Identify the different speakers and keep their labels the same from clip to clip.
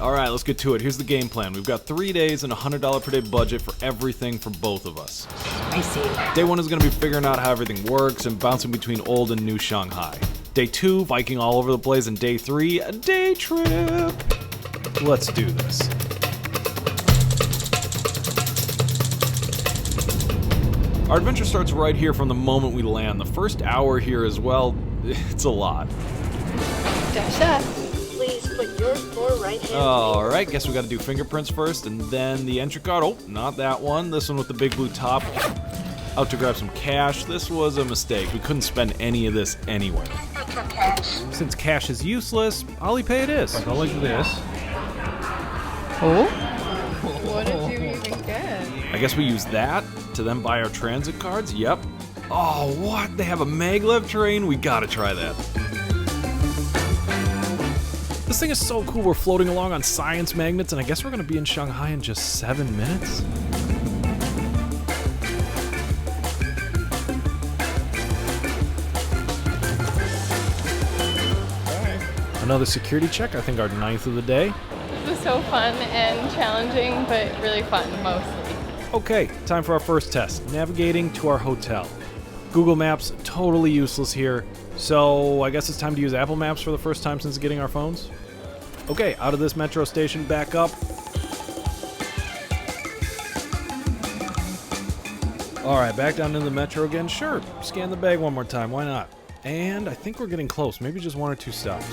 Speaker 1: Alright, let's get to it. Here's the game plan. We've got 3 days and a $100 per day budget for everything for both of us.
Speaker 2: I see.
Speaker 1: Day 1 is going to be figuring out how everything works and bouncing between old and new Shanghai. Day 2, Viking all over the place, and Day 3, a day trip. Let's do this. Our adventure starts right here from the moment we land. The first hour here as well, it's a lot.
Speaker 2: Dasha, please put your 4 right hands.
Speaker 1: Alright, guess we gotta do fingerprints first, and then the entry card. Oh, not that one. This one with the big blue top. Out to grab some cash. This was a mistake. We couldn't spend any of this anywhere. Since cash is useless, Alipay it is.
Speaker 3: Go like this.
Speaker 2: Oh? What did you even get?
Speaker 1: I guess we use that to then buy our transit cards. Yep. Oh, what? They have a maglev train? We gotta try that. This thing is so cool. We're floating along on science magnets, and I guess we're gonna be in Shanghai in just 7 minutes. Another security check, I think our 9th of the day.
Speaker 4: This was so fun and challenging, but really fun mostly.
Speaker 1: Okay, time for our first test, navigating to our hotel. Google Maps, totally useless here, so I guess it's time to use Apple Maps for the first time since getting our phones. Okay, out of this metro station, back up. Alright, back down into the metro again. Sure, scan the bag one more time, why not? And I think we're getting close, maybe just 1 or 2 stops.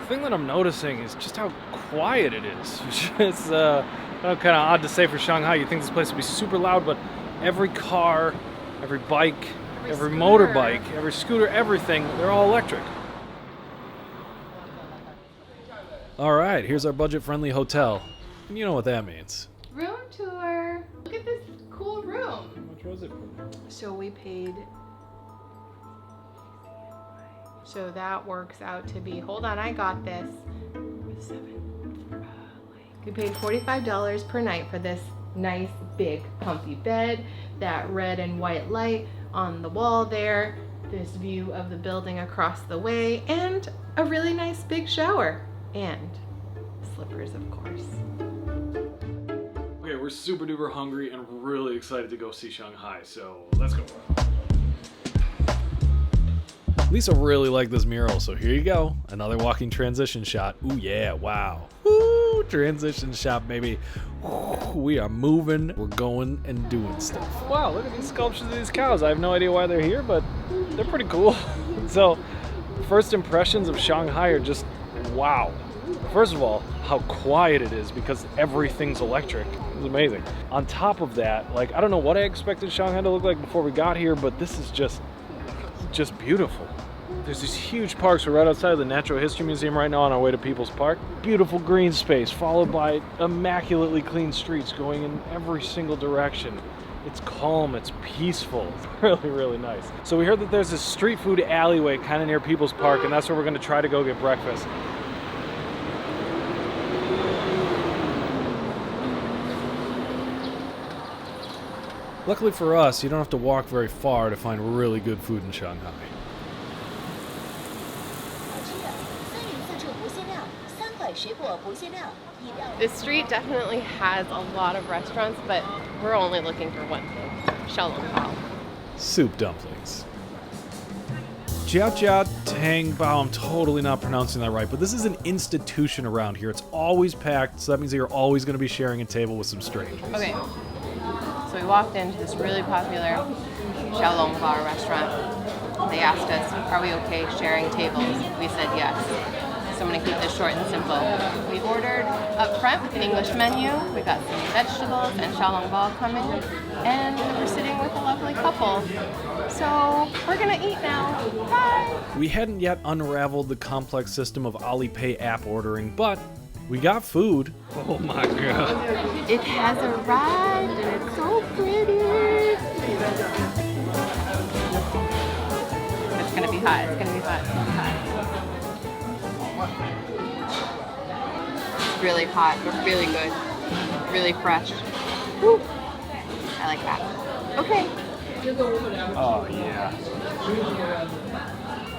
Speaker 1: The thing that I'm noticing is just how quiet it is. It's kind of odd to say for Shanghai. You think this place would be super loud, but every car, every bike, every motorbike, every scooter, everything, they're all electric. All right, here's our budget-friendly hotel. And you know what that means.
Speaker 4: Room tour. Look at this cool room.
Speaker 1: How much was it?
Speaker 4: So we paid. So that works out to be, hold on, I got this. We paid $45 per night for this nice, big, comfy bed, that red and white light on the wall there, this view of the building across the way, and a really nice big shower. And slippers, of course.
Speaker 1: Okay, we're super duper hungry and really excited to go see Shanghai, so let's go. Lisa really liked this mural, so here you go. Another walking transition shot. Ooh yeah, wow. Woo, transition shot, baby. Ooh, we are moving, we're going and doing stuff. Wow, look at these sculptures of these cows. I have no idea why they're here, but they're pretty cool. So, first impressions of Shanghai are just wow. First of all, how quiet it is because everything's electric. It's amazing. On top of that, like, I don't know what I expected Shanghai to look like before we got here, but this is just beautiful. There's these huge parks. We're right outside of the Natural History Museum right now on our way to People's Park. Beautiful green space followed by immaculately clean streets going in every single direction. It's calm, it's peaceful, it's really, really nice. So we heard that there's this street food alleyway kind of near People's Park, and that's where we're going to try to go get breakfast. Luckily for us, you don't have to walk very far to find really good food in Shanghai.
Speaker 4: This street definitely has a lot of restaurants, but we're only looking for one thing, xiaolongbao.
Speaker 1: Soup dumplings. Jiao Jiao Tang Bao, I'm totally not pronouncing that right, but this is an institution around here. It's always packed, so that means that you're always going to be sharing a table with some strangers.
Speaker 4: Okay, so we walked into this really popular xiaolongbao restaurant. They asked us, are we okay sharing tables? We said yes. So I'm going to keep this short and simple. We ordered up front with an English menu. We got some vegetables and xiaolongbao coming. And we're sitting with a lovely couple. So we're going to eat now. Bye!
Speaker 1: We hadn't yet unraveled the complex system of Alipay app ordering, but we got food. Oh my god.
Speaker 4: It has arrived and it's so pretty. It's going to be hot. It's going to be hot. It's going to be hot. Really hot, but really good, really fresh. Woo. like that. Okay.
Speaker 1: Oh, yeah.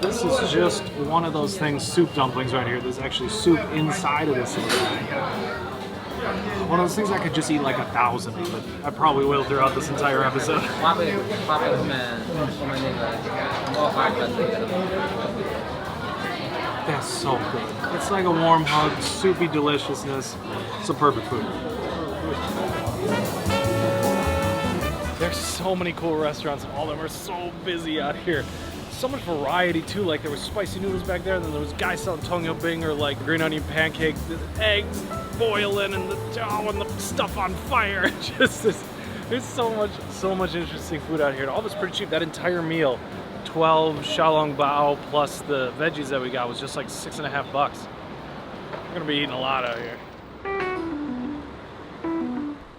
Speaker 1: This is just one of those things, soup dumplings right here. There's actually soup inside of this thing. One of those things I could just eat like 1,000 of it. I probably will throughout this entire episode. That's so good. It's like a warm hug, soupy deliciousness. It's a perfect food. There's so many cool restaurants, and all of them are so busy out here. So much variety too. Like there was spicy noodles back there, and then there was guys selling tongyobing or like green onion pancakes, the eggs boiling, and the stuff on fire. Just this, there's so much interesting food out here. And all this pretty cheap. That entire meal, 12 xiaolong bao plus the veggies that we got was just like $6.50. We're gonna be eating a lot out here.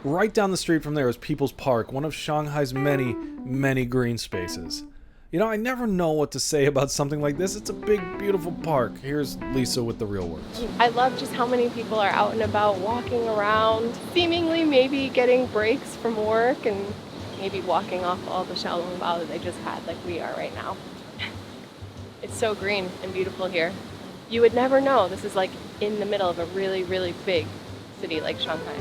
Speaker 1: Right down the street from there is People's Park, one of Shanghai's many, many green spaces. You know, I never know what to say about something like this. It's a big, beautiful park. Here's Lisa with the real words.
Speaker 3: I love just how many people are out and about walking around, seemingly maybe getting breaks from work and maybe walking off all the xiaolong bao that they just had like we are right now. It's so green and beautiful here. You would never know this is like in the middle of a really, really big city like Shanghai.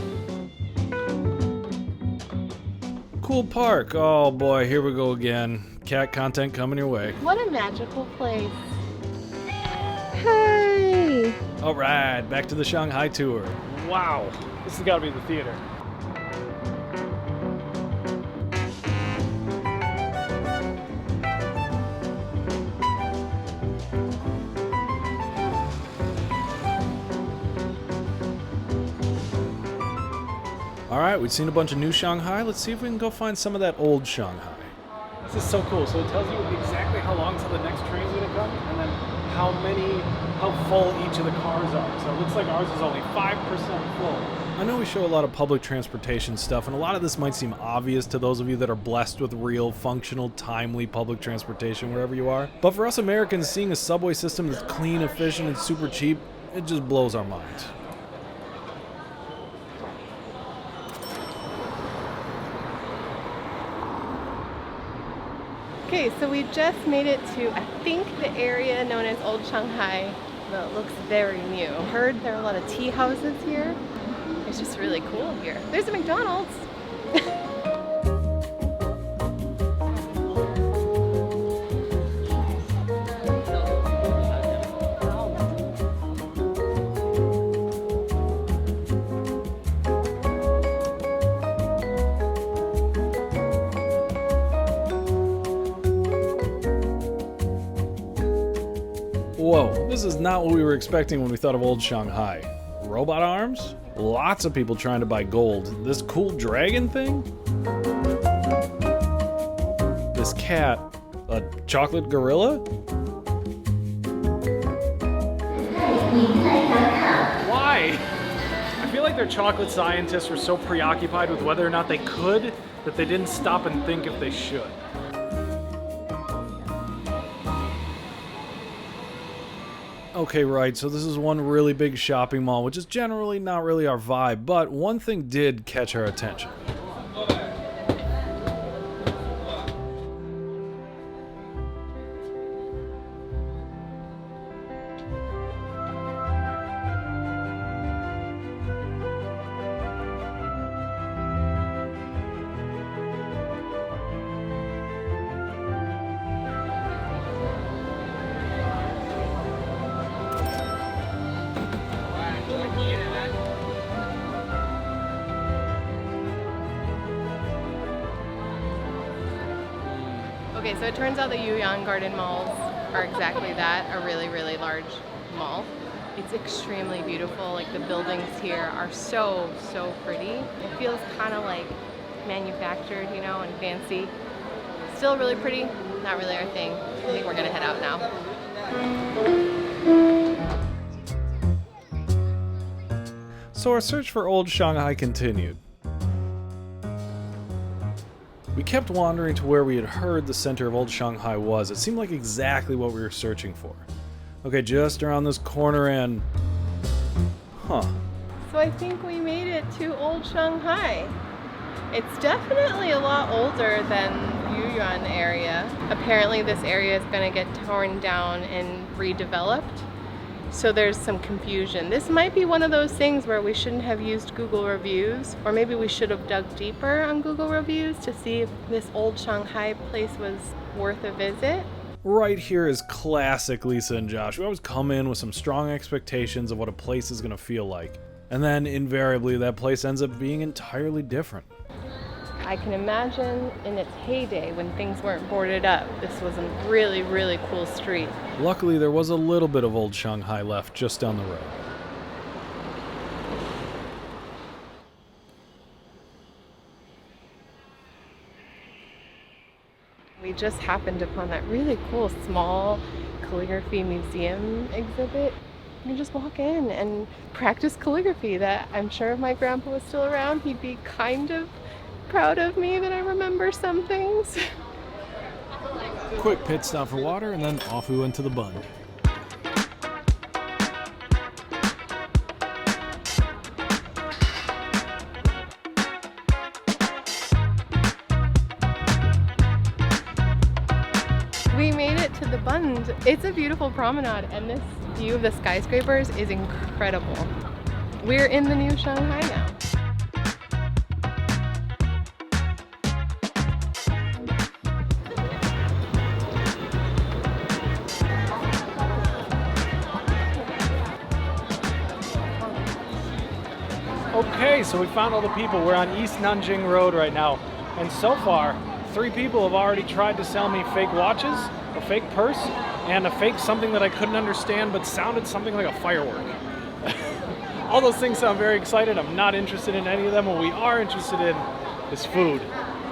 Speaker 1: Cool park. Oh boy, here we go again. Cat content coming your way.
Speaker 3: What a magical place. Hey!
Speaker 1: All right, back to the Shanghai tour. Wow, this has got to be the theater. All right, we've seen a bunch of new Shanghai. Let's see if we can go find some of that old Shanghai. This is so cool. So it tells you exactly how long till the next train's gonna come, and then how full each of the cars are. So it looks like ours is only 5% full. I know we show a lot of public transportation stuff, and a lot of this might seem obvious to those of you that are blessed with real, functional, timely public transportation wherever you are. But for us Americans, seeing a subway system that's clean, efficient, and super cheap, it just blows our mind.
Speaker 3: Okay, so we just made it to, I think, the area known as Old Shanghai. Well, it looks very new. I heard there are a lot of tea houses here. It's just really cool here. There's a McDonald's.
Speaker 1: Whoa, this is not what we were expecting when we thought of old Shanghai. Robot arms? Lots of people trying to buy gold. This cool dragon thing? This cat? A chocolate gorilla? Why? I feel like their chocolate scientists were so preoccupied with whether or not they could that they didn't stop and think if they should. Okay, right, so this is one really big shopping mall, which is generally not really our vibe, but one thing did catch our attention.
Speaker 3: Okay, so it turns out the Yuyang Garden malls are exactly that, a really, really large mall. It's extremely beautiful. Like the buildings here are so, so pretty. It feels kind of like manufactured, you know, and fancy. Still really pretty, not really our thing. I think we're gonna head out now.
Speaker 1: So our search for old Shanghai continued. We kept wandering to where we had heard the center of old Shanghai was. It seemed like exactly what we were searching for. Okay, just around this corner and... Huh.
Speaker 3: So I think we made it to Old Shanghai. It's definitely a lot older than Yuyuan area. Apparently this area is going to get torn down and redeveloped. So there's some confusion. This might be one of those things where we shouldn't have used Google reviews, or maybe we should have dug deeper on Google reviews to see if this old Shanghai place was worth a visit.
Speaker 1: Right here is classic Lisa and Josh. We always come in with some strong expectations of what a place is going to feel like. And then invariably that place ends up being entirely different.
Speaker 3: I can imagine in its heyday when things weren't boarded up, this was a really, really cool street.
Speaker 1: Luckily, there was a little bit of old Shanghai left just down the road.
Speaker 3: We just happened upon that really cool small calligraphy museum exhibit. You can just walk in and practice calligraphy that I'm sure if my grandpa was still around, he'd be kind of proud of me that I remember some things.
Speaker 1: Quick pit stop for water, and then off we went to the Bund.
Speaker 3: We made it to the Bund. It's a beautiful promenade, and this view of the skyscrapers is incredible. We're in the new Shanghai now.
Speaker 5: Okay, so we found all the people. We're on East Nanjing Road right now. And so far, 3 people have already tried to sell me fake watches, a fake purse, and a fake something that I couldn't understand but sounded something like a firework. All those things sound very excited. I'm not interested in any of them. What we are interested in is food.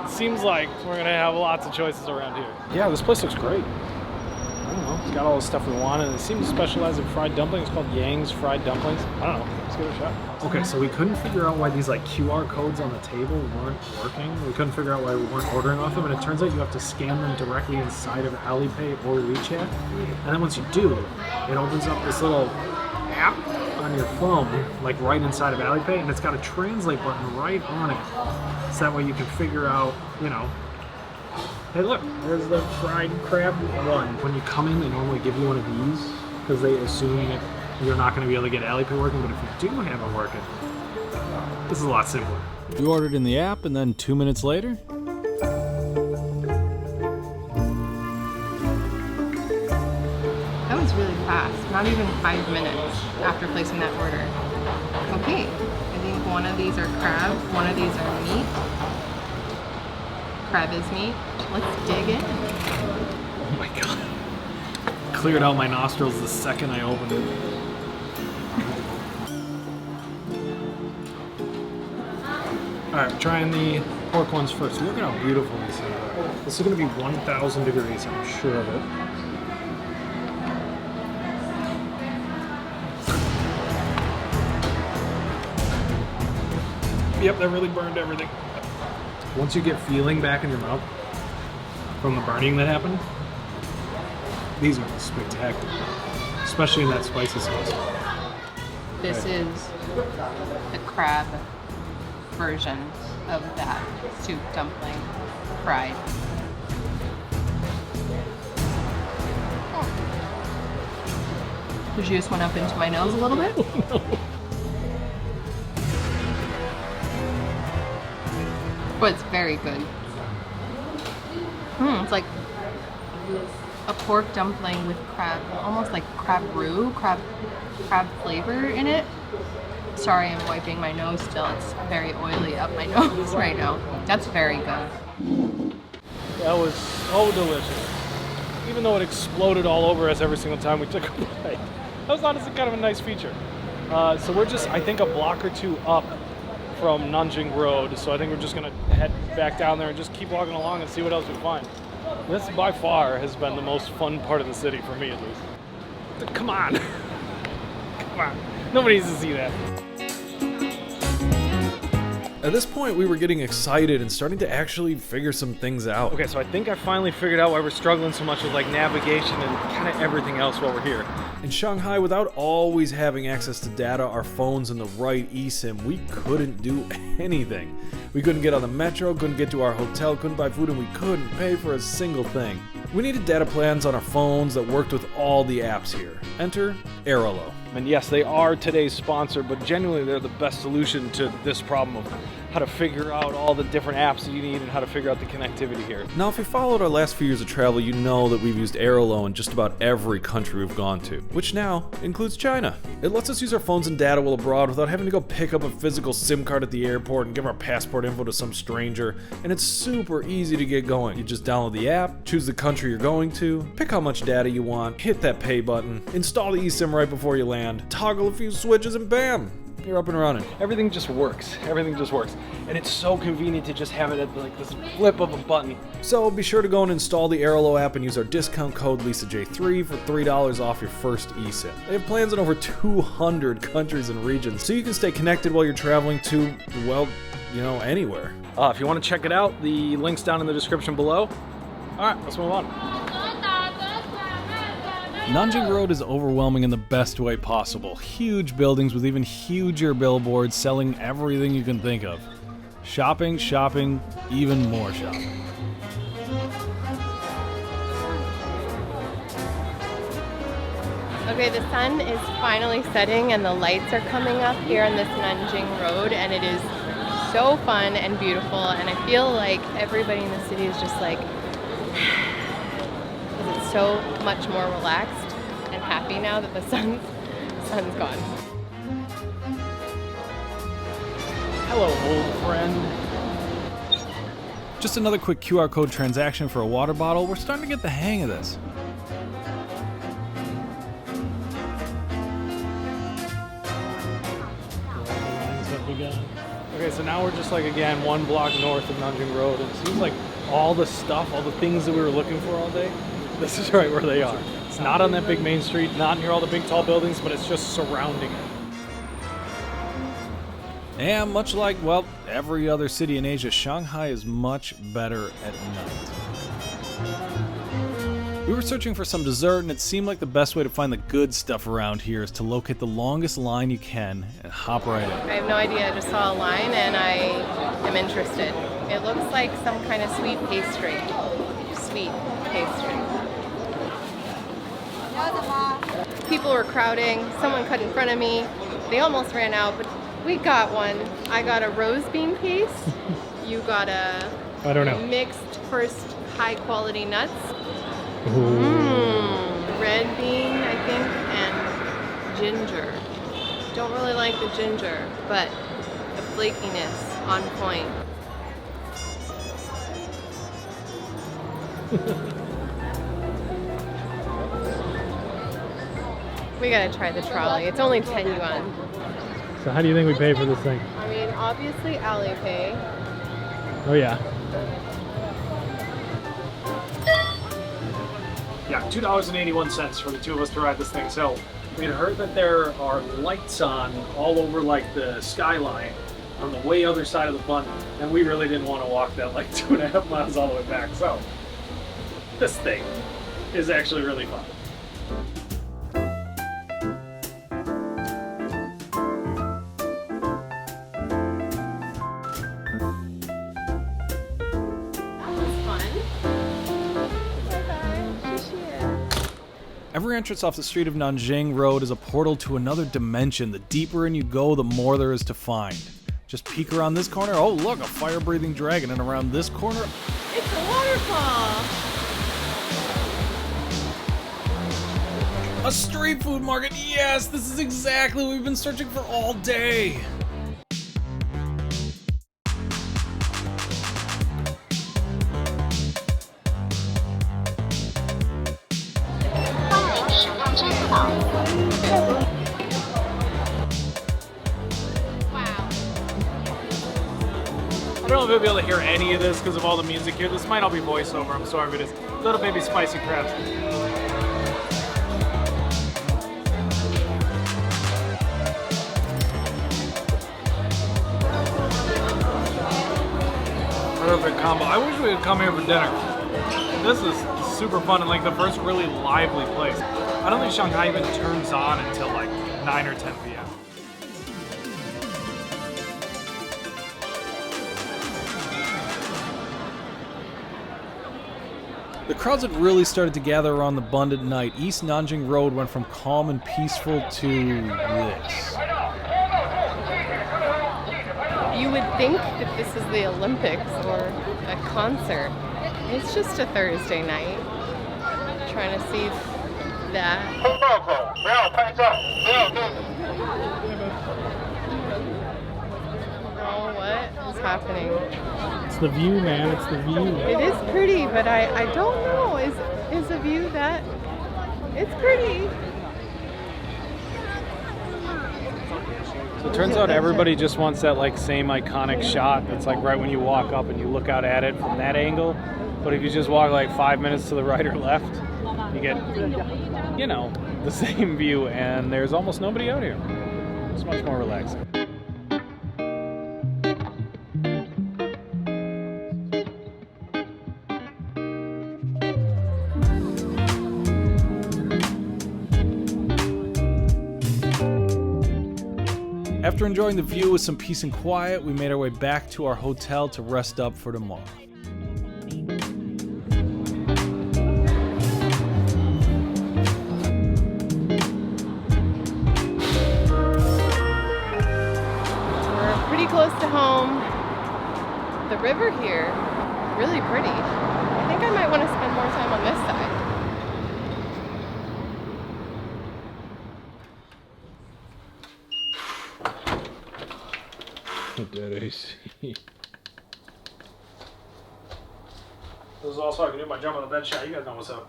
Speaker 5: It seems like we're gonna have lots of choices around here. Yeah, this place looks great. I don't know, it's got all the stuff we want, and it seems to specialize in fried dumplings. It's called Yang's Fried Dumplings. I don't know, let's give it a shot.
Speaker 1: Okay, so we couldn't figure out why these like QR codes on the table weren't working. We couldn't figure out why we weren't ordering off them, and it turns out you have to scan them directly inside of Alipay or WeChat. And then once you do, it opens up this little app on your phone, like right inside of Alipay, and it's got a translate button right on it. So that way you can figure out, you know, hey look, there's the fried crab one. When you come in, they normally give you one of these because they assume that you're not going to be able to get Alipay working, but if you do have it working, this is a lot simpler. We ordered in the app, and then 2 minutes later,
Speaker 4: That was really fast. Not even 5 minutes after placing that order. Okay, I think one of these are crab, one of these are meat. Crab is meat. Let's dig in.
Speaker 1: oh my god, cleared out my nostrils the second I opened it. Alright, we're trying the pork ones first. Look at how beautiful these are. This is going to be 1,000 degrees, I'm sure of it. Yep, that really burned everything. Once you get feeling back in your mouth from the burning that happened, these are spectacular, especially in that spicy sauce.
Speaker 4: This is the crab version of that soup dumpling fried. The juice went up into my nose a little bit. But it's very good. It's like a pork dumpling with crab, almost like crab roux, crab flavor in it. Sorry, I'm wiping my nose still. It's very oily up my nose right now. That's very good.
Speaker 5: That was so delicious. Even though it exploded all over us every single time we took a bite. That was honestly kind of a nice feature. So we're just, I think, a block or two up from Nanjing Road, so I think we're just gonna head back down there and just keep walking along and see what else we find. This by far has been the most fun part of the city for me, at least. Come on. Come on. Nobody needs to see that.
Speaker 1: At this point, we were getting excited and starting to actually figure some things out.
Speaker 5: Okay, so I think I finally figured out why we're struggling so much with like navigation and kind of everything else while we're here.
Speaker 1: In Shanghai, without always having access to data, our phones, and the right eSIM, we couldn't do anything. We couldn't get on the metro, couldn't get to our hotel, couldn't buy food, and we couldn't pay for a single thing. We needed data plans on our phones that worked with all the apps here. Enter Airolo.
Speaker 5: And yes, they are today's sponsor, but genuinely they're the best solution to this problem of how to figure out all the different apps that you need and how to figure out the connectivity here.
Speaker 1: Now, if you followed our last few years of travel, you know that we've used Airolo in just about every country we've gone to, which now includes China. It lets us use our phones and data while abroad without having to go pick up a physical SIM card at the airport and give our passport info to some stranger, and it's super easy to get going. You just download the app, choose the country you're going to, pick how much data you want, hit that pay button, install the eSIM right before you land, toggle a few switches, and bam! You're up and running.
Speaker 5: Everything just works. Everything just works. And it's so convenient to just have it at like this flip of a button.
Speaker 1: So be sure to go and install the Airolo app and use our discount code LisaJ3 for $3 off your first eSIM. They have plans in over 200 countries and regions, so you can stay connected while you're traveling to, well, you know, anywhere.
Speaker 5: If you want to check it out, the link's down in the description below. All right, let's move on.
Speaker 1: Nanjing Road is overwhelming in the best way possible. Huge buildings with even huger billboards selling everything you can think of. Shopping, shopping, even more shopping.
Speaker 3: Okay, the sun is finally setting and the lights are coming up here on this Nanjing Road, and it is so fun and beautiful, and I feel like everybody in the city is just like it's so much more relaxed and happy now that the sun's gone.
Speaker 5: Hello, old friend.
Speaker 1: Just another quick QR code transaction for a water bottle. We're starting to get the hang of this.
Speaker 5: Okay, so now we're just like, again, 1 block north of Nanjing Road, and it seems like all the stuff, all the things that we were looking for all day, this is right where they are. It's not on that big main street, not near all the big tall buildings, but it's just surrounding it.
Speaker 1: And much like, well, every other city in Asia, Shanghai is much better at night. We were searching for some dessert, and it seemed like the best way to find the good stuff around here is to locate the longest line you can and hop right in.
Speaker 3: I have no idea, I just saw a line and I am interested. It looks like some kind of sweet pastry. Sweet pastry. People were crowding, someone cut in front of me. They almost ran out, but we got one. I got a rose bean paste. You got a
Speaker 5: I don't know.
Speaker 3: mixed first high quality nuts.
Speaker 5: Ooh.
Speaker 3: Red bean, I think, and ginger. Don't really like the ginger, but the flakiness on point. We gotta try the trolley. It's only 10 yuan.
Speaker 5: So how do you think we pay for this thing?
Speaker 3: I mean, obviously Alipay.
Speaker 5: Oh yeah. Yeah, $2.81 for the two of us to ride this thing. So we had heard that there are lights on all over like the skyline on the way other side of the button, and we really didn't want to walk that like 2.5 miles all the way back. So this thing is actually really fun.
Speaker 1: Every entrance off the street of Nanjing Road is a portal to another dimension. The deeper in you go, the more there is to find. Just peek around this corner. Oh, look, a fire-breathing dragon. And around this corner,
Speaker 3: It's a waterfall.
Speaker 1: a street food market. Yes, this is exactly what we've been searching for all day.
Speaker 5: I don't know if you'll be able to hear any of this because of all the music here. This might all be voiceover. I'm sorry, but it's little baby spicy crabs. Perfect combo. I wish we would come here for dinner. This is super fun and like the first really lively place. I don't think Shanghai even turns on until like 9 or 10 p.m.
Speaker 1: The crowds had really started to gather around the Bund at night. East Nanjing Road went from calm and peaceful to this.
Speaker 3: You would think that this is the Olympics or a concert. It's just a Thursday night. Trying to see that. Oh, what is happening?
Speaker 5: It's the view, man. It's the view.
Speaker 3: It is pretty, but I don't know. Is the view that? It's pretty.
Speaker 5: So it turns out everybody just wants that like same iconic shot that's like right when you walk up and you look out at it from that angle. But if you just walk like 5 minutes to the right or left, you get, you know, the same view, and there's almost nobody out here. It's much more relaxing.
Speaker 1: After enjoying the view with some peace and quiet, we made our way back to our hotel to rest up for tomorrow.
Speaker 3: We're pretty close to home. The river here, really pretty. I think I might want to spend more time on this side.
Speaker 5: Dead AC. This is also I can do my jump on the bed shot. You guys know what's up.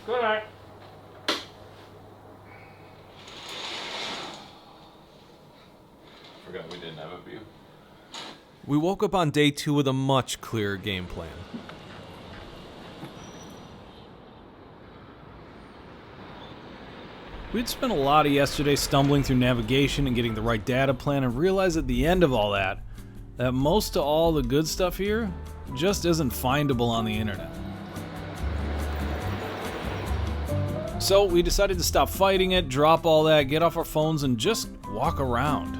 Speaker 5: Good night.
Speaker 6: Forgot we didn't have a view.
Speaker 1: We woke up on day 2 with a much clearer game plan. We'd spent a lot of yesterday stumbling through navigation and getting the right data plan, and realized at the end of all that most of all the good stuff here just isn't findable on the internet. So we decided to stop fighting it, drop all that, get off our phones, and just walk around.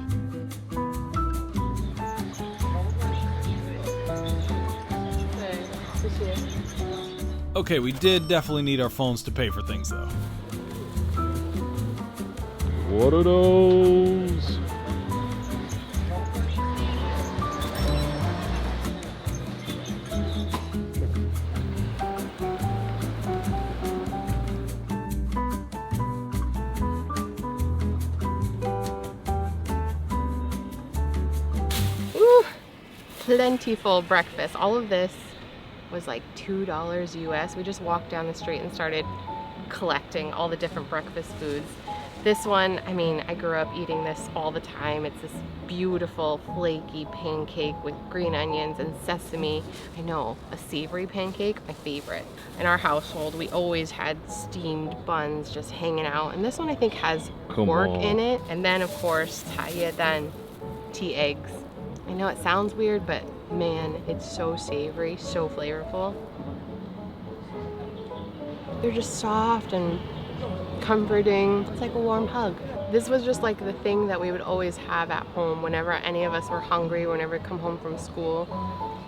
Speaker 1: Okay, we did definitely need our phones to pay for things though.
Speaker 5: What are those?
Speaker 3: Ooh, plentiful breakfast. All of this was like $2 US. We just walked down the street and started collecting all the different breakfast foods. This one, I mean, I grew up eating this all the time. It's this beautiful flaky pancake with green onions and sesame. I know, a savory pancake, my favorite. In our household, we always had steamed buns just hanging out. And this one I think has pork in it. And then of course, then tea eggs. I know it sounds weird, but man, it's so savory, so flavorful. They're just soft and comforting. It's like a warm hug. This was just like the thing that we would always have at home whenever any of us were hungry, whenever we come home from school.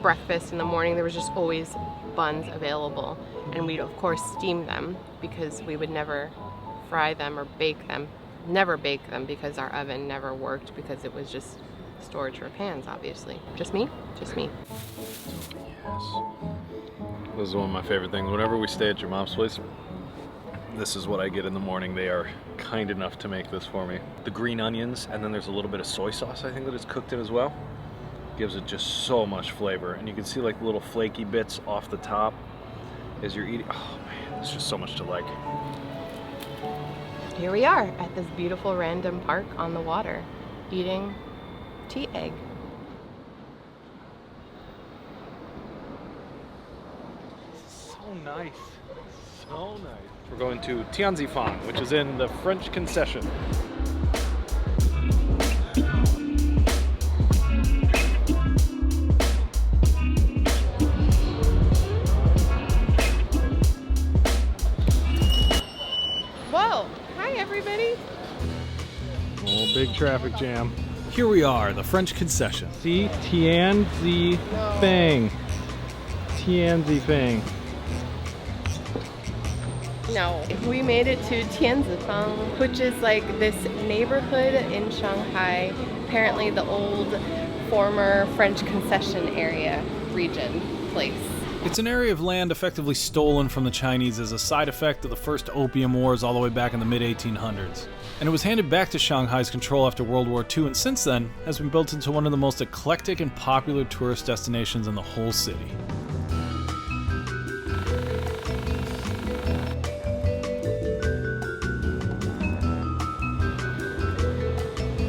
Speaker 3: Breakfast in the morning, there was just always buns available. And we'd of course steam them because we would never fry them or bake them. Never bake them because our oven never worked because it was just storage for pans, obviously. Just me? Just me.
Speaker 1: Yes. This is one of my favorite things. Whenever we stay at your mom's place, this is what I get in the morning. They are kind enough to make this for me. The green onions, and then there's a little bit of soy sauce I think that it's cooked in as well. Gives it just so much flavor. And you can see like little flaky bits off the top as you're eating. Oh man, there's just so much to like.
Speaker 3: Here we are at this beautiful random park on the water, eating tea egg.
Speaker 5: So nice. So nice. We're going to Tianzifang, which is in the French concession.
Speaker 3: Whoa! Hi everybody!
Speaker 5: Oh, big traffic jam.
Speaker 1: Here we are, the French concession.
Speaker 5: See? Tianzi Fang. Tianzi Fang.
Speaker 3: No, we made it to Tianzifang, which is like this neighborhood in Shanghai, apparently the old former French concession area region place.
Speaker 1: It's an area of land effectively stolen from the Chinese as a side effect of the first Opium Wars all the way back in the mid-1800s. And it was handed back to Shanghai's control after World War II, and since then has been built into one of the most eclectic and popular tourist destinations in the whole city.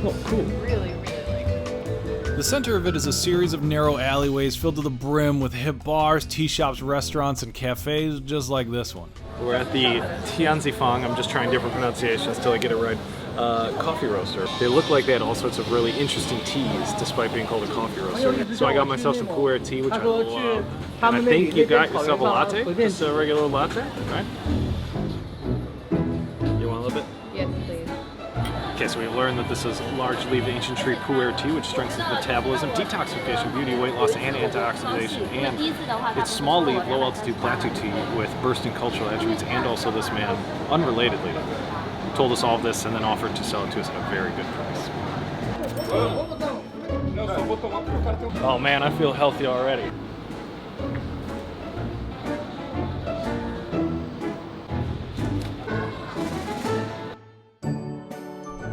Speaker 5: Oh, cool.
Speaker 3: Really, really like it.
Speaker 1: The center of it is a series of narrow alleyways filled to the brim with hip bars, tea shops, restaurants, and cafes just like this one.
Speaker 5: We're at the Tianzifang. I'm just trying different pronunciations till I get it right. Coffee roaster. They look like they had all sorts of really interesting teas, despite being called a coffee roaster. So I got myself some pu'er tea, which I love. And I think you got yourself a latte, just a regular latte, right? You want a little bit?
Speaker 3: Yes, please.
Speaker 5: Okay, so we've learned that this is largely the ancient tree pu'er tea, which strengthens metabolism, detoxification, beauty, weight loss, and antioxidation. And it's small leaf, low altitude plateau tea with bursting cultural attributes. And also, this man, unrelatedly, told us all of this and then offered to sell it to us at a very good price. Oh man, I feel healthy already.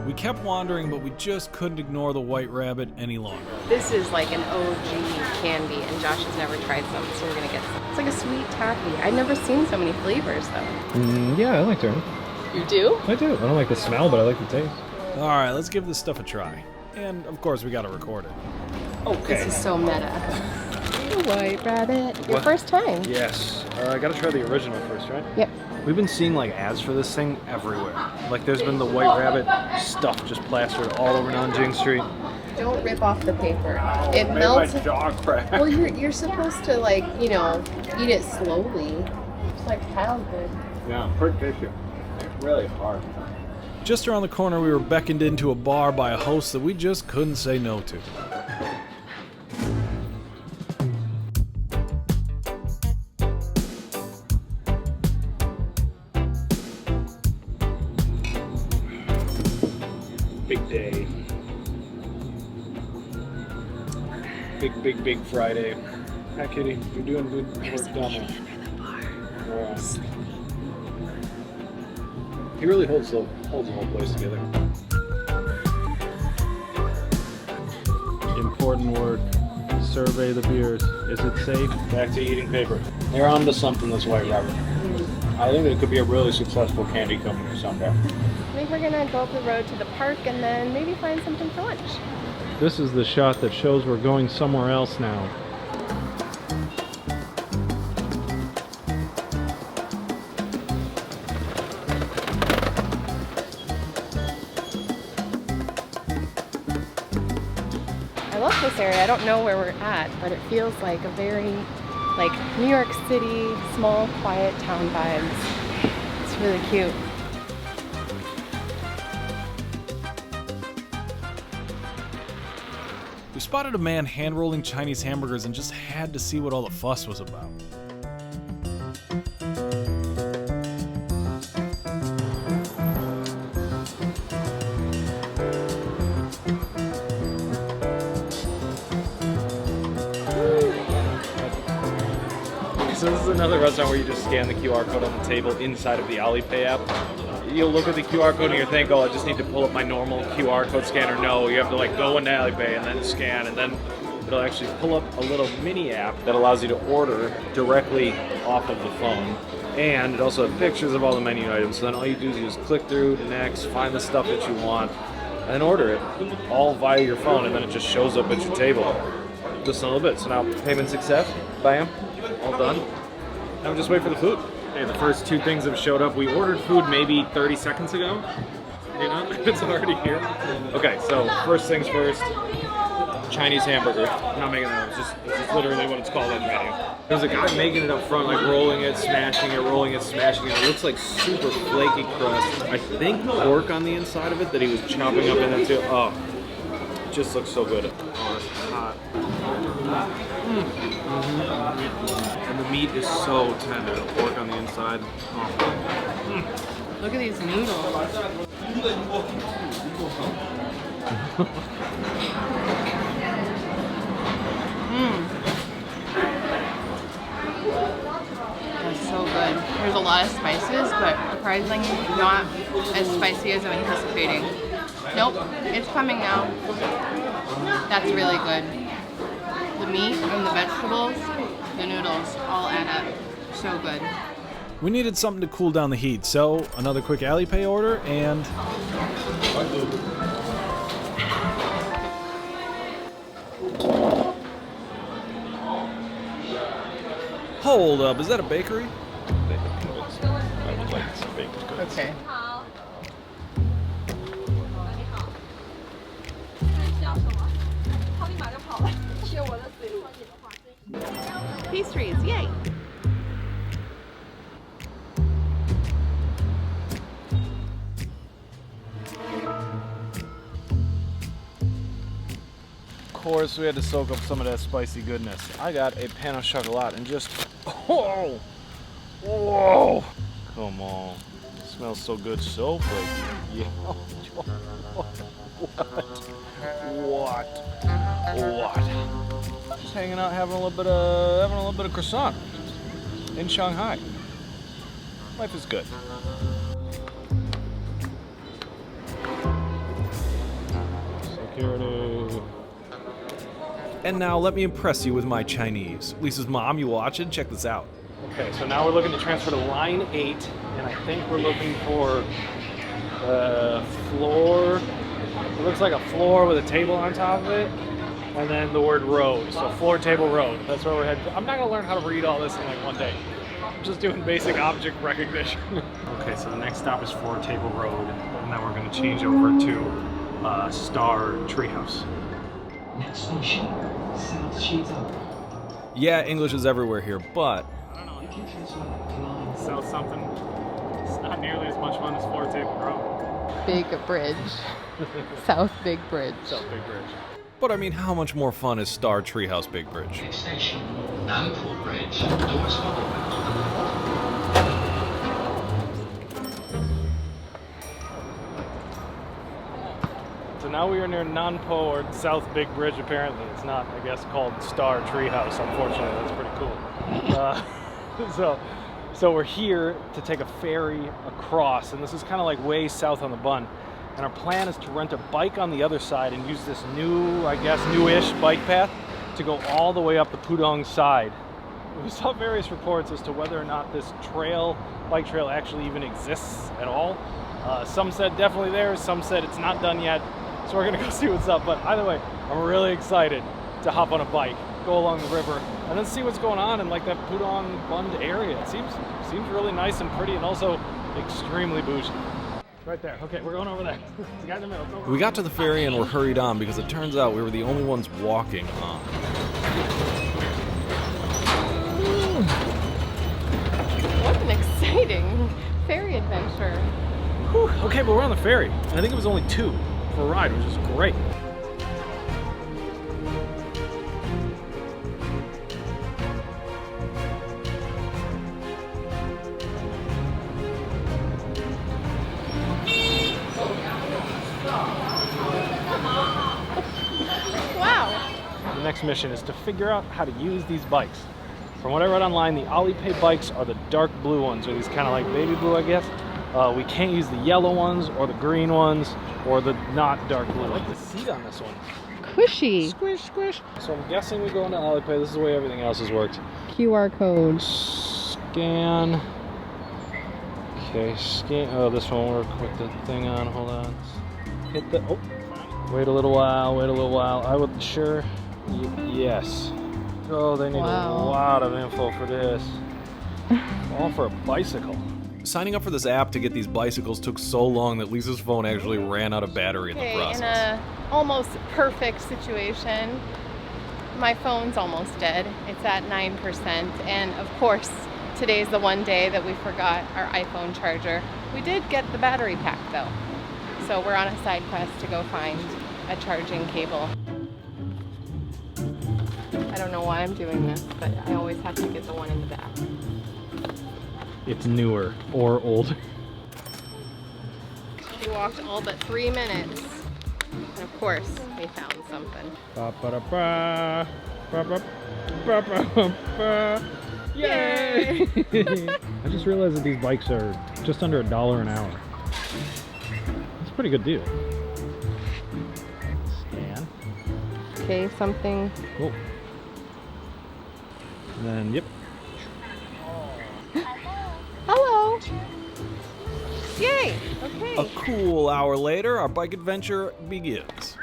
Speaker 1: We kept wandering, but we just couldn't ignore the White Rabbit any longer.
Speaker 4: This is like an OG candy, and Josh has never tried some, so we're gonna get some. It's like a sweet taffy. I've never seen so many flavors though.
Speaker 5: Yeah, I like it.
Speaker 3: You do?
Speaker 5: I do. I don't like the smell, but I like the taste.
Speaker 1: All right, let's give this stuff a try. And of course, we gotta record it.
Speaker 5: Okay.
Speaker 4: This is so meta. The White Rabbit. Your first time?
Speaker 5: Yes. I gotta try the original first, right?
Speaker 4: Yep.
Speaker 5: We've been seeing like ads for this thing everywhere. Like there's been the White Rabbit stuff just plastered all over Nanjing Street.
Speaker 4: Don't rip off the paper. It melts.
Speaker 5: My jaw cracked.
Speaker 4: Well, you're supposed to like, you know, eat it slowly. It's like childhood.
Speaker 5: Yeah, pretty tasty. It's really hard.
Speaker 1: Just around the corner, we were beckoned into a bar by a host that we just couldn't say no to.
Speaker 5: Big day. Big Friday. Hi, Kitty. You're doing good work down there. He really holds the whole place together. Important work. Survey the beers. Is it safe? Back to eating paper. They're on to something, this White Rabbit. I think it could be a really successful candy company someday.
Speaker 3: I think we're gonna go up the road to the park and then maybe find something for lunch.
Speaker 5: This is the shot that shows we're going somewhere else now.
Speaker 3: I love this area. I don't know where we're at, but it feels like a very like New York City, small, quiet town vibes. It's really cute.
Speaker 1: We spotted a man hand-rolling Chinese hamburgers and just had to see what all the fuss was about.
Speaker 5: So this is another restaurant where you just scan the QR code on the table inside of the Alipay app. You'll look at the QR code and you think, oh, I just need to pull up my normal QR code scanner. No, you have to like go into Alipay and then scan, and then it'll actually pull up a little mini app that allows you to order directly off of the phone. And it also has pictures of all the menu items. So then all you do is you just click through to next, find the stuff that you want, and then order it all via your phone, and then it just shows up at your table. Just a little bit. So now payment success, bam, all done. Now we just wait for the food. Okay, the first two things have showed up. We ordered food maybe 30 seconds ago. You know, it's already here. Okay, so first things first, Chinese hamburger. I'm not making that up, it's just literally what it's called on the menu. There's a guy making it up front, like rolling it, smashing it, rolling it, smashing it. It looks like super flaky crust. I think pork on the inside of it that he was chopping up in there too. Oh, just looks so good. Oh, it's hot. And the meat is so tender. The pork on the inside. Oh.
Speaker 4: Look at these noodles. That's so good. There's a lot of spices, but surprisingly not as spicy as I'm anticipating. Nope, it's coming now. That's really good. The meat and the vegetables, the noodles, all add up. So good.
Speaker 1: We needed something to cool down the heat, so another quick Alipay order and... Hold up, is that a bakery?
Speaker 5: I would like some baked goods.
Speaker 4: Okay. Pastries, yay!
Speaker 5: Of course, we had to soak up some of that spicy goodness. I got a pan of chocolate and just, whoa, whoa, come on. It smells so good, so flaky. Yeah. What? Just hanging out, having a little bit of croissant in Shanghai. Life is good. Security.
Speaker 1: And now let me impress you with my Chinese. Lisa's mom, you watching? Check this out.
Speaker 5: Okay, so now we're looking to transfer to line 8, and I think we're looking for floor. It looks like a floor with a table on top of it, and then the word road. So floor, table, road. That's where we're headed. I'm not gonna learn how to read all this in like one day. I'm just doing basic object recognition. Okay, so the next stop is floor, table, road, and then we're gonna change over to Star Treehouse.
Speaker 6: Next station, South Xizang.
Speaker 1: Yeah, English is everywhere here, but
Speaker 6: You can transfer to line
Speaker 5: South something. It's not nearly as much fun as floor, table, road.
Speaker 4: Big Bridge. South Big Bridge.
Speaker 5: South Big Bridge.
Speaker 1: But I mean, how much more fun is Star Treehouse Big Bridge?
Speaker 6: Next station, Nanpo Bridge. Doors are open.
Speaker 5: So now we are near Nanpo or South Big Bridge. Apparently, it's not, I guess, called Star Treehouse. Unfortunately, that's pretty cool. So we're here to take a ferry across, and this is kind of like way south on the bun. And our plan is to rent a bike on the other side and use this new, I guess, newish bike path to go all the way up the Pudong side. We saw various reports as to whether or not this bike trail actually even exists at all. Some said definitely there, some said it's not done yet. So we're gonna go see what's up. But either way, I'm really excited to hop on a bike, go along the river, and then see what's going on in like that Pudong Bund area. It seems really nice and pretty, and also extremely bougie. Right there. Okay, we're going over there. The guy in the middle.
Speaker 1: We got to the ferry and were hurried on because it turns out we were the only ones walking on.
Speaker 3: What an exciting ferry adventure.
Speaker 5: Whew. Okay, but we're on the ferry, and I think it was only 2 for a ride, which is great.
Speaker 3: Wow.
Speaker 5: The next mission is to figure out how to use these bikes. From what I read online, the Alipay bikes are the dark blue ones, or these kind of like baby blue, I guess. We can't use the yellow ones, or the green ones, or the not dark blue. I like the seat on this one.
Speaker 3: Cushy.
Speaker 5: Squish, squish. So I'm guessing we go into Alipay. This is the way everything else has worked.
Speaker 3: QR code.
Speaker 5: Scan. Okay, scan. Oh, this won't work with the thing on. Hold on. Hit the. Oh. Wait a little while. Wait a little while. I would sure. Yes. Oh, they need a lot of info for this. All for a bicycle.
Speaker 1: Signing up for this app to get these bicycles took so long that Lisa's phone actually ran out of battery in the process.
Speaker 3: In a almost perfect situation, my phone's almost dead. It's at 9%, and of course, today's the one day that we forgot our iPhone charger. We did get the battery pack though,
Speaker 4: So we're on a side quest to go find a charging cable. I don't know why I'm doing this, but I always have to get the one in the back.
Speaker 5: It's newer or older.
Speaker 4: We walked all but 3 minutes. And of course, we found something.
Speaker 5: Ba-ba-da-ba, ba-ba-ba-ba-ba. Yay! I just realized that these bikes are just under $1 an hour. That's a pretty good deal. Scan.
Speaker 4: Okay, something.
Speaker 5: Oh. And then, yep.
Speaker 4: Hello! Yay! Okay.
Speaker 1: A cool hour later, our bike adventure begins.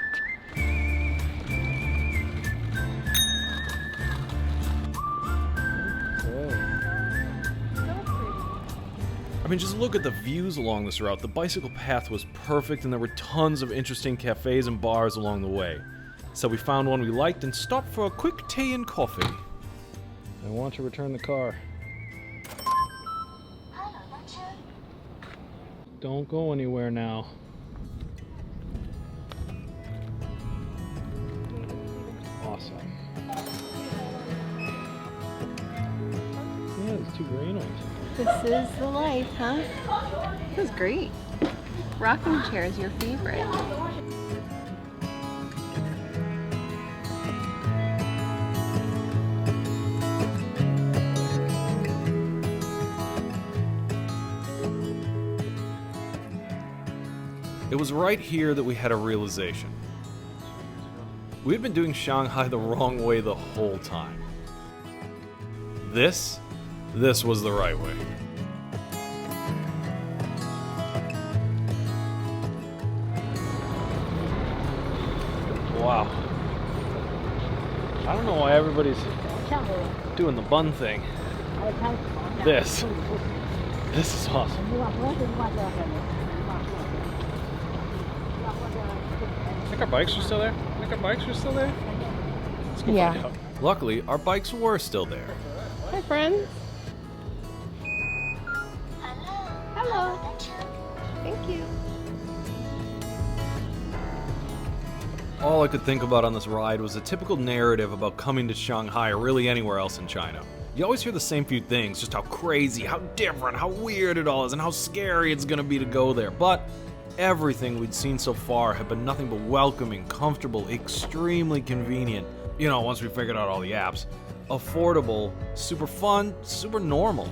Speaker 1: I mean, just look at the views along this route. The bicycle path was perfect, and there were tons of interesting cafes and bars along the way. So we found one we liked and stopped for a quick tea and coffee.
Speaker 5: I want to return the car. Don't go anywhere now. Awesome. Yeah, there's 2 green ones.
Speaker 4: This is the life, huh? This is great. Rocking chair is your favorite.
Speaker 1: It was right here that we had a realization. We had been doing Shanghai the wrong way the whole time. This was the right way.
Speaker 5: Wow. I don't know why everybody's doing the bun thing. This is awesome. I think our bikes are still there. Let's go
Speaker 4: Yeah.
Speaker 5: find out.
Speaker 1: Luckily, our bikes were still there.
Speaker 4: Hi, friends. Hello. Thank you.
Speaker 1: All I could think about on this ride was a typical narrative about coming to Shanghai or really anywhere else in China. You always hear the same few things, just how crazy, how different, how weird it all is, and how scary it's gonna be to go there. But everything we'd seen so far had been nothing but welcoming, comfortable, extremely convenient. You know, once we figured out all the apps. Affordable, super fun, super normal.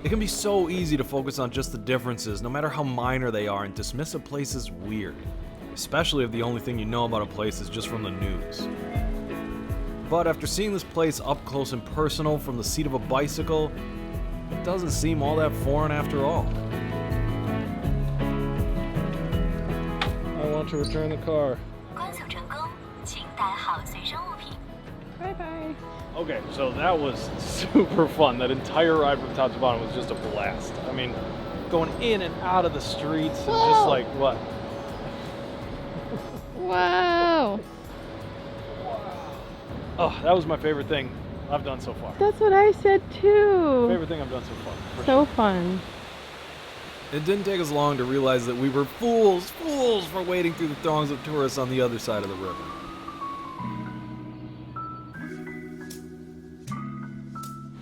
Speaker 1: It can be so easy to focus on just the differences, no matter how minor they are, and dismiss a place as weird. Especially if the only thing you know about a place is just from the news. But after seeing this place up close and personal from the seat of a bicycle, it doesn't seem all that foreign after all.
Speaker 5: I want to return the car.
Speaker 4: Bye-bye.
Speaker 5: Okay, so that was super fun. That entire ride from top to bottom was just a blast. I mean, going in and out of the streets and just like, what?
Speaker 4: Wow.
Speaker 5: Oh, that was my favorite thing I've done so far.
Speaker 4: That's what I said too.
Speaker 5: Favorite thing I've done so far. for
Speaker 4: So
Speaker 5: sure.
Speaker 4: fun.
Speaker 1: It didn't take us long to realize that we were fools for waiting through the throngs of tourists on the other side of the river.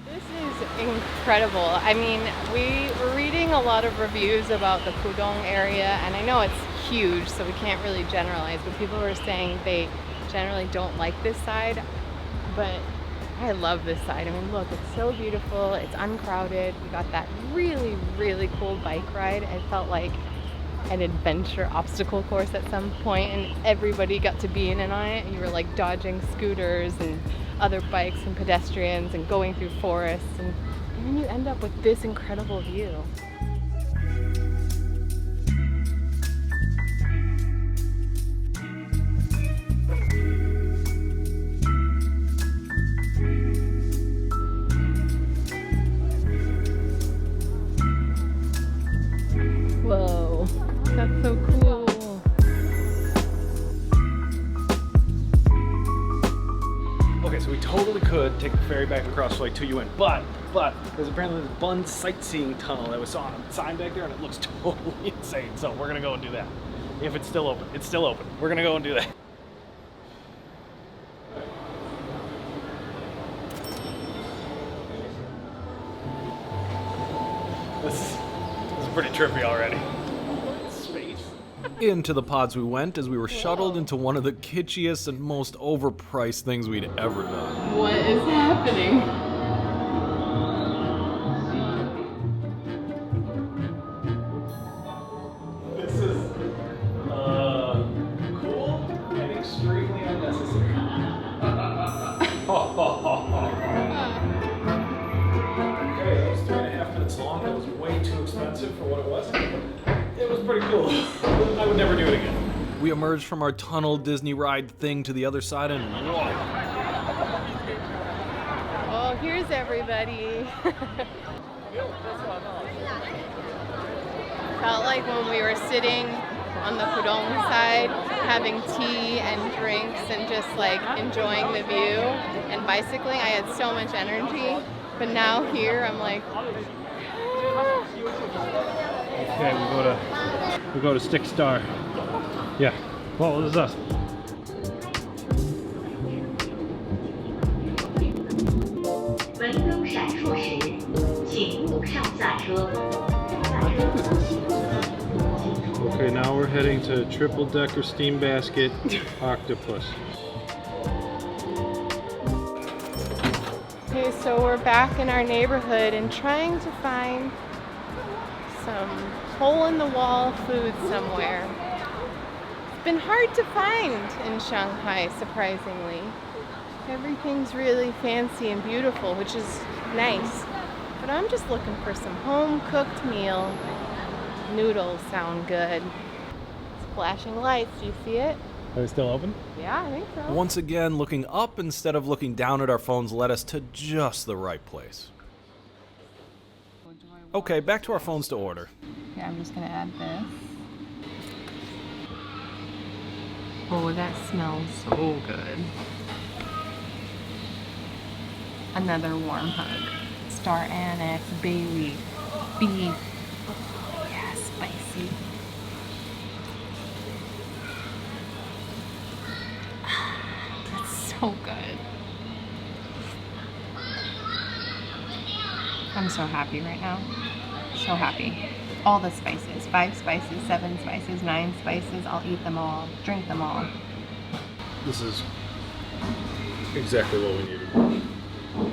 Speaker 4: This is incredible. I mean, we were reading a lot of reviews about the Pudong area, and I know it's huge, so we can't really generalize, but people were saying they generally don't like this side, but I love this side. I mean, look, it's so beautiful, it's uncrowded, we got that really, really cool bike ride. It felt like an adventure obstacle course at some point, and everybody got to be in and on it, and you were like dodging scooters and other bikes and pedestrians and going through forests, and then you end up with this incredible view. Whoa, that's so cool.
Speaker 5: Okay, so we totally could take the ferry back across like to UN, but there's apparently this Bund sightseeing tunnel that we saw on a sign back there, and it looks totally insane. So we're gonna go and do that. If it's still open, it's still open. We're gonna go and do that. This is pretty trippy already. Space.
Speaker 1: Into the pods we went as we were shuttled into one of the kitschiest and most overpriced things we'd ever done.
Speaker 4: What is happening?
Speaker 5: This is cool and extremely unnecessary. Okay, that was 3.5 minutes long. That was way too expensive for what it was. It was pretty cool. I would never do it again.
Speaker 1: We emerged from our tunnel Disney ride thing to the other side and whoa.
Speaker 3: Oh, here's everybody. Felt like when we were sitting on the Pudong side, having tea and drinks and just like enjoying the view and bicycling. I had so much energy, but now here I'm like,
Speaker 5: Okay, we go to Stick Star. Yeah. Well, this is us.
Speaker 7: 文灯闪烁时，请勿上下车。下车时，请注意
Speaker 5: Okay, now we're heading to Triple Decker Steam Basket Octopus.
Speaker 3: okay, so we're back in our neighborhood and trying to find some hole-in-the-wall food somewhere. It's been hard to find in Shanghai, surprisingly. Everything's really fancy and beautiful, which is nice. But I'm just looking for some home-cooked meal. Noodles sound good. It's flashing lights, do you see it?
Speaker 5: Are they still open?
Speaker 3: Yeah, I think so.
Speaker 1: Once again, looking up instead of looking down at our phones led us to just the right place. Okay, back to our phones to order.
Speaker 4: Here, I'm just gonna add this. Oh, that smells so good. Another warm hug. Star anise, bay leaf, beef. Yeah, spicy. That's so good. I'm so happy right now. So happy. All the spices. 5 spices, 7 spices, 9 spices. I'll eat them all. Drink them all.
Speaker 1: This is exactly what we needed.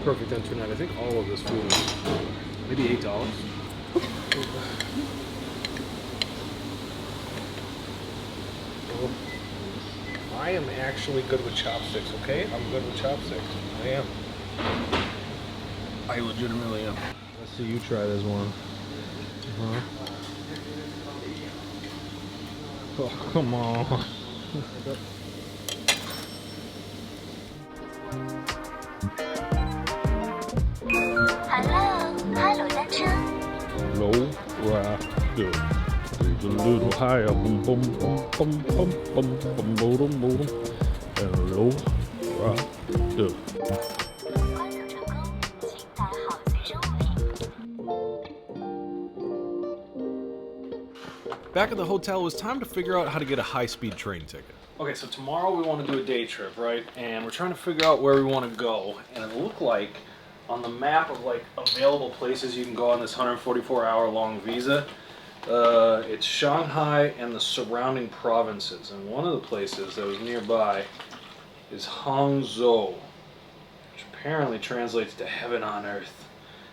Speaker 1: Perfect internet. I think all of this food is maybe $8. I am actually good with chopsticks, okay? I'm good with chopsticks. I am. I legitimately am.
Speaker 5: Let's see you try this one. Oh, come on.
Speaker 7: Hello， 单车。
Speaker 5: Low rider. There's a little higher. Boom, boom, boom, boom, boom, boom, boom, boom, boom. And low rider.
Speaker 7: 观赏成功，请带好随身物品。
Speaker 1: Back at the hotel, it was time to figure out how to get a high-speed train ticket.
Speaker 5: Okay, so tomorrow we want to do a day trip, right? And we're trying to figure out where we want to go. And it looked like on the map of like available places you can go on this 144-hour long visa, it's Shanghai and the surrounding provinces. And one of the places that was nearby is Hangzhou, which apparently translates to heaven on earth.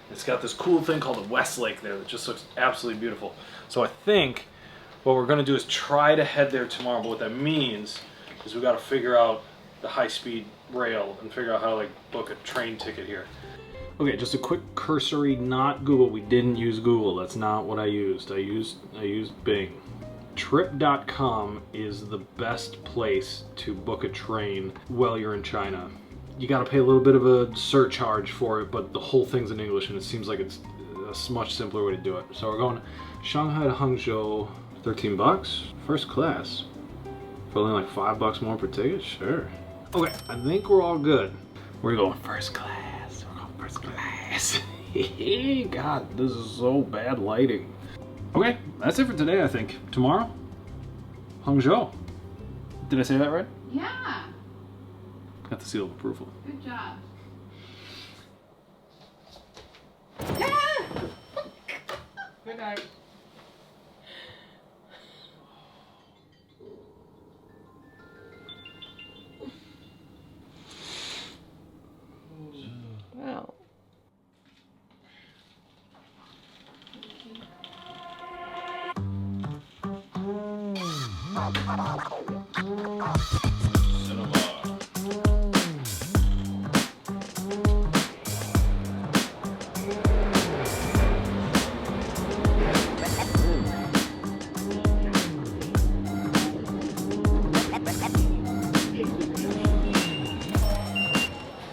Speaker 5: It's got this cool thing called the West Lake there that just looks absolutely beautiful. So I think what we're going to do is try to head there tomorrow, but what that means is we've got to figure out the high-speed rail and figure out how to like book a train ticket here. Okay, just a quick cursory, not Google. We didn't use Google. That's not what I used. I used Bing. Trip.com is the best place to book a train while you're in China. You got to pay a little bit of a surcharge for it, but the whole thing's in English, and it seems like it's a much simpler way to do it. So we're going Shanghai to Hangzhou, 13 bucks, first class. For only like $5 more per ticket, sure. Okay, I think we're all good.
Speaker 1: We're going first class. We're going first class. God, this is so bad lighting. Okay, that's it for today, I think. Tomorrow, Hangzhou. Did I say that right?
Speaker 4: Yeah.
Speaker 1: Got the seal of approval.
Speaker 4: Good job. Good night.
Speaker 3: Wow.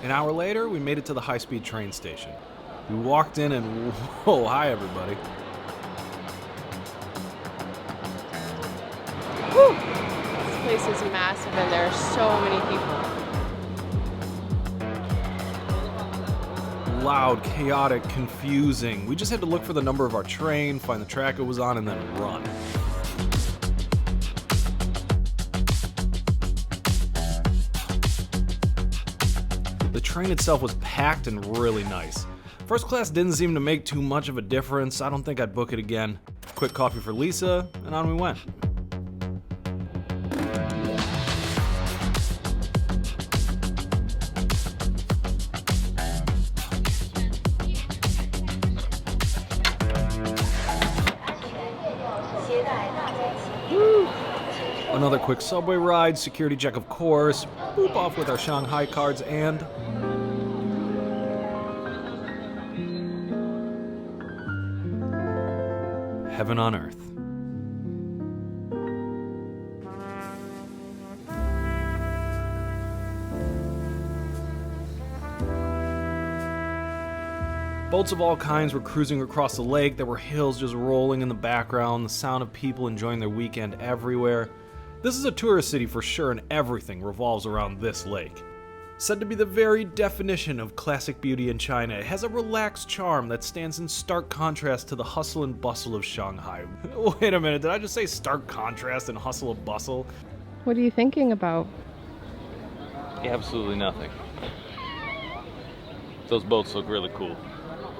Speaker 1: An hour later, we made it to the high-speed train station. We walked in and whoa, hi everybody.
Speaker 3: Whew. This place is massive and there are so many people.
Speaker 1: Loud, chaotic, confusing. We just had to look for the number of our train, find the track it was on, and then run. The train itself was packed and really nice. First class didn't seem to make too much of a difference. I don't think I'd book it again. Quick coffee for Lisa, and on we went. Another quick subway ride, security check of course, boop off with our Shanghai cards, and heaven on earth. Boats of all kinds were cruising across the lake. There were hills just rolling in the background, the sound of people enjoying their weekend everywhere. This is a tourist city for sure, and everything revolves around this lake. Said to be the very definition of classic beauty in China, it has a relaxed charm that stands in stark contrast to the hustle and bustle of Shanghai. Wait a minute, did I just say stark contrast and hustle and bustle?
Speaker 3: What are you thinking about?
Speaker 8: Absolutely nothing. Those boats look really cool.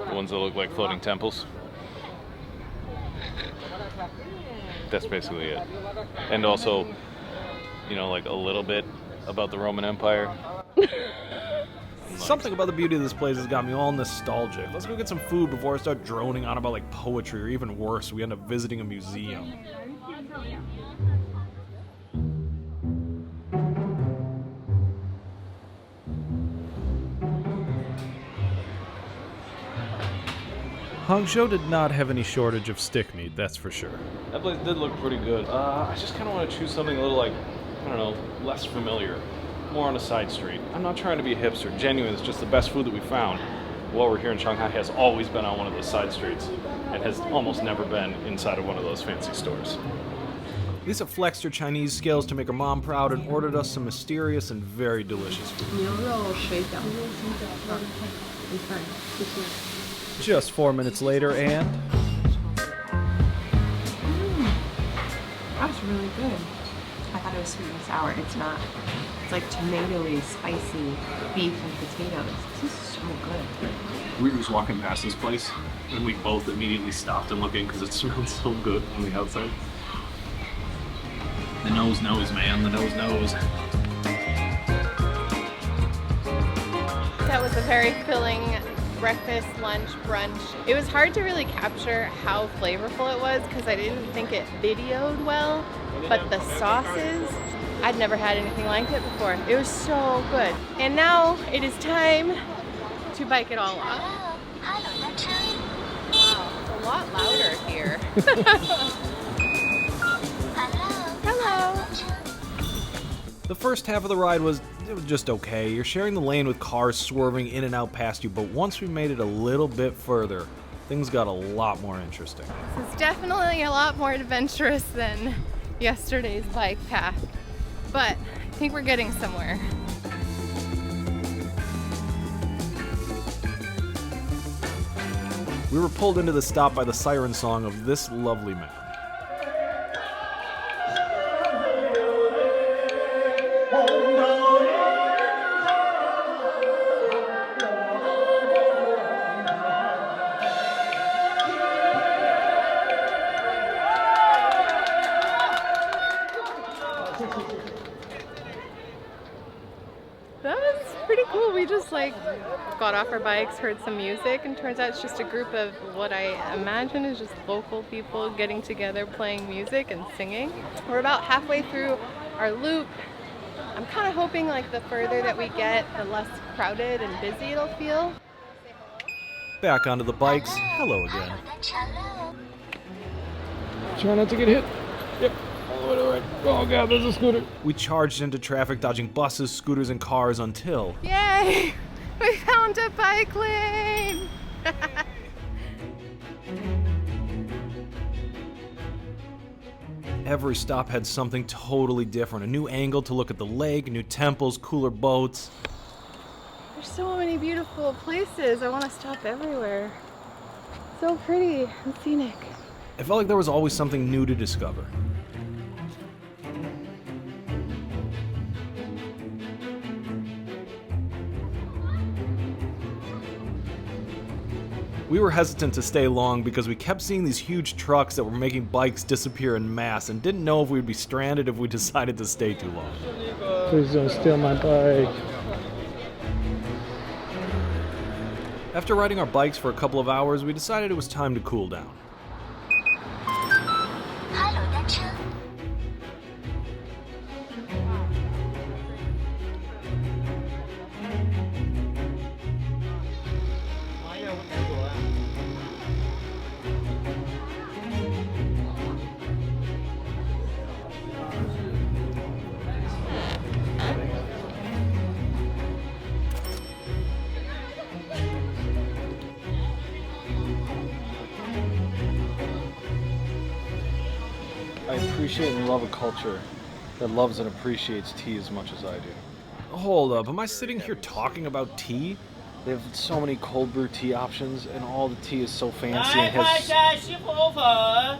Speaker 8: The ones that look like floating temples. That's basically it. And also, you know, like a little bit about the Roman Empire.
Speaker 1: Something about the beauty of this place has got me all nostalgic. Let's go get some food before I start droning on about like poetry, or even worse, we end up visiting a museum. Hangzhou did not have any shortage of stick meat, that's for sure.
Speaker 8: That place did look pretty good. I just kind of want to choose something a little like, I don't know, less familiar. More on a side street. I'm not trying to be a hipster. Genuine, it's just the best food that we found while we're here in Shanghai has always been on one of those side streets and has almost never been inside of one of those fancy stores.
Speaker 1: Lisa flexed her Chinese skills to make her mom proud and ordered us some mysterious and very delicious food. Just 4 minutes later, and
Speaker 4: That was really good. I thought it was sweet and sour. It's not. It's like tomatoey, spicy beef and potatoes. This is so good.
Speaker 1: we were just walking past this place, and we both immediately stopped and looking because it smelled so good on the outside. The nose knows, man. The nose knows.
Speaker 3: That was a very filling breakfast, lunch, brunch. It was hard to really capture how flavorful it was because I didn't think it videoed well, but the sauces, I'd never had anything like it before. It was so good. And now it is time to bike it all off. Wow, it's a lot louder here. Hello.
Speaker 1: The first half of the ride was just okay. You're sharing the lane with cars swerving in and out past you, but once we made it a little bit further, things got a lot more interesting.
Speaker 3: This is definitely a lot more adventurous than yesterday's bike path, but I think we're getting somewhere.
Speaker 1: We were pulled into the stop by the siren song of this lovely man.
Speaker 3: That was pretty cool. We just got off our bikes, heard some music, and turns out it's just a group of what I imagine is just local people getting together, playing music and singing. We're about halfway through our loop. I'm kind of hoping the further that we get, the less crowded and busy it'll feel.
Speaker 1: Back onto the bikes. Hello again.
Speaker 5: Try not to get hit. Yep. All the way to the right. Oh god, there's a scooter.
Speaker 1: We charged into traffic, dodging buses, scooters, and cars until...
Speaker 3: Yay! We found a bike lane!
Speaker 1: Every stop had something totally different. A new angle to look at the lake, new temples, cooler boats.
Speaker 3: There's so many beautiful places. I want to stop everywhere. So pretty and scenic.
Speaker 1: It felt like there was always something new to discover. We were hesitant to stay long because we kept seeing these huge trucks that were making bikes disappear en masse and didn't know if we'd be stranded if we decided to stay too long.
Speaker 5: Please don't steal my bike.
Speaker 1: After riding our bikes for a couple of hours, we decided it was time to cool down.
Speaker 8: I appreciate and love a culture that loves and appreciates tea as much as I do.
Speaker 1: Hold up, am I sitting here talking about tea?
Speaker 8: They have so many cold brew tea options, and all the tea is so fancy and has...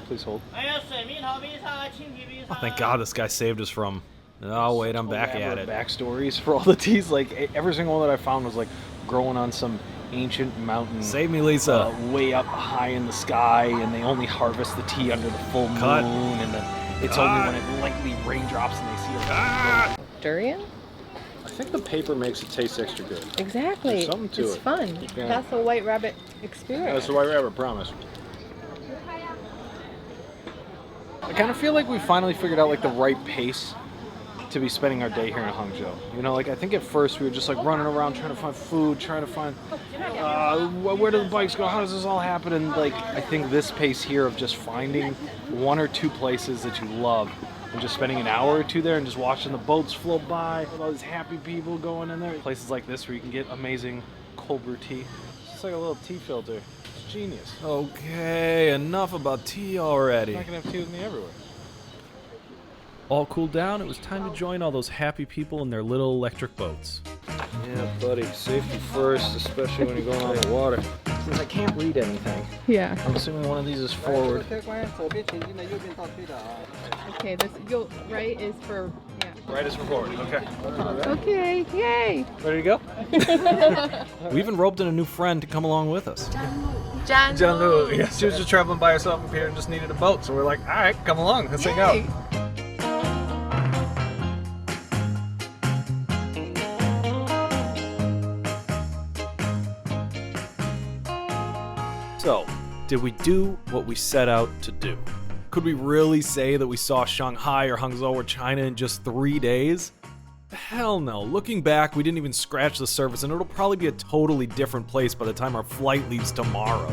Speaker 8: Please hold.
Speaker 1: Oh, thank God this guy saved us from... Oh, wait, I'm back at it.
Speaker 8: Backstories for all the teas. Every single one that I found was growing on some ancient mountain.
Speaker 1: Save me, Lisa.
Speaker 8: Way up high in the sky, and they only harvest the tea under the full moon.
Speaker 1: Cut.
Speaker 8: And it's only when it lightly raindrops and they see it.
Speaker 3: Durian?
Speaker 8: I think the paper makes it taste extra good.
Speaker 3: Exactly.
Speaker 8: There's something to
Speaker 3: it's
Speaker 8: it.
Speaker 3: fun.
Speaker 8: Yeah.
Speaker 3: That's a White Rabbit experience.
Speaker 8: That's the White Rabbit, promise. I kind of feel like we finally figured out the right pace to be spending our day here in Hangzhou. You know, I think at first we were just running around trying to find food, trying to find where do the bikes go, how does this all happen, and I think this pace here of just finding one or two places that you love and just spending an hour or two there and just watching the boats float by with all these happy people going in there. Places like this where you can get amazing cold brew tea. It's like a little tea filter. It's genius.
Speaker 1: Okay, enough about tea already.
Speaker 8: You're not gonna have tea with me everywhere.
Speaker 1: All cooled down, it was time to join all those happy people in their little electric boats.
Speaker 8: Yeah, buddy. Safety first, especially when you're going on the water. Since I can't read anything,
Speaker 3: Yeah.
Speaker 8: I'm assuming one of these is forward.
Speaker 3: Okay, this right is for
Speaker 8: Right is for forward. Okay.
Speaker 3: Okay, yay!
Speaker 8: Ready to go?
Speaker 1: We even roped in a new friend to come along with us.
Speaker 3: John Lu.
Speaker 8: Yeah, she was just traveling by herself up here and just needed a boat, so we're like, all right, come along, let's hang out.
Speaker 1: So, did we do what we set out to do? Could we really say that we saw Shanghai or Hangzhou or China in just 3 days? Hell no. Looking back, we didn't even scratch the surface, and it'll probably be a totally different place by the time our flight leaves tomorrow.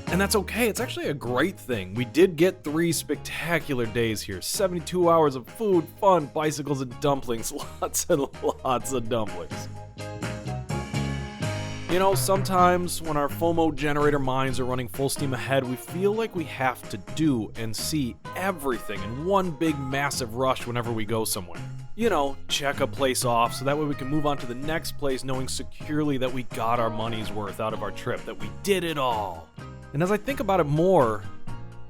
Speaker 1: And that's okay, it's actually a great thing. We did get 3 spectacular days here. 72 hours of food, fun, bicycles, and dumplings. Lots and lots of dumplings. You know, sometimes when our FOMO generator minds are running full steam ahead, we feel like we have to do and see everything in one big massive rush whenever we go somewhere. you know, check a place off so that way we can move on to the next place knowing securely that we got our money's worth out of our trip, that we did it all. And as I think about it more,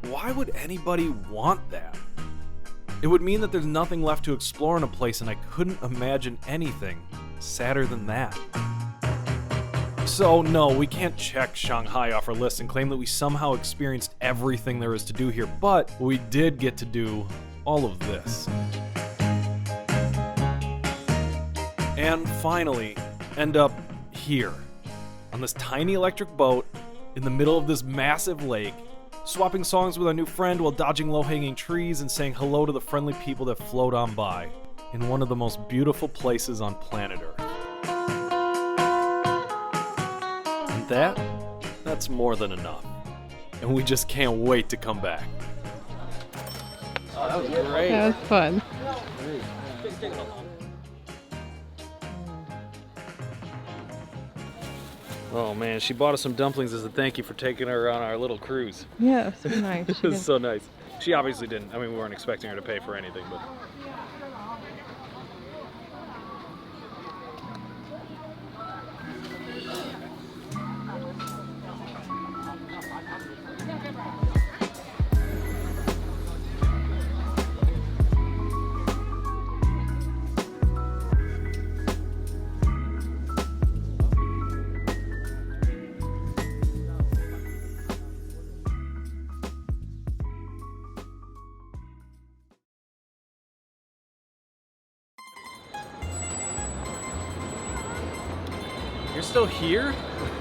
Speaker 1: why would anybody want that? It would mean that there's nothing left to explore in a place, and I couldn't imagine anything sadder than that. So no, we can't check Shanghai off our list and claim that we somehow experienced everything there is to do here, but we did get to do all of this. And finally, end up here, on this tiny electric boat, in the middle of this massive lake, swapping songs with our new friend while dodging low-hanging trees and saying hello to the friendly people that float on by, in one of the most beautiful places on planet Earth. And that's more than enough. And we just can't wait to come back. Oh, that was great.
Speaker 3: That was fun.
Speaker 1: Oh man, she bought us some dumplings as a thank you for taking her on our little cruise.
Speaker 3: Yeah, it was so nice.
Speaker 1: It was so nice. She obviously didn't. I mean, we weren't expecting her to pay for anything, but. You're still here?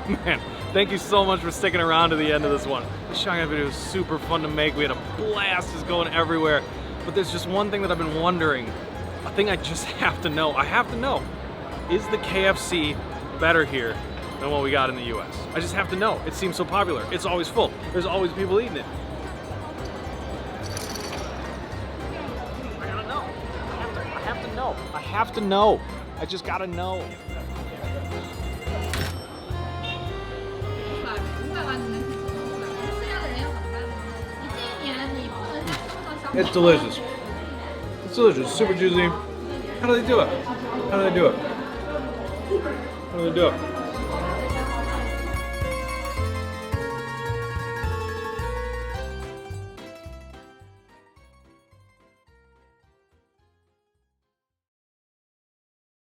Speaker 1: Man, thank you so much for sticking around to the end of this one. This Shanghai video was super fun to make. We had a blast just going everywhere. But there's just one thing that I've been wondering. A thing I just have to know. I have to know. Is the KFC better here than what we got in the US? I just have to know. It seems so popular. It's always full. There's always people eating it. I gotta know. I have to know. I have to know. I just gotta know. It's delicious. It's delicious. Super juicy. How do they do it? How do they do it? How do they do it?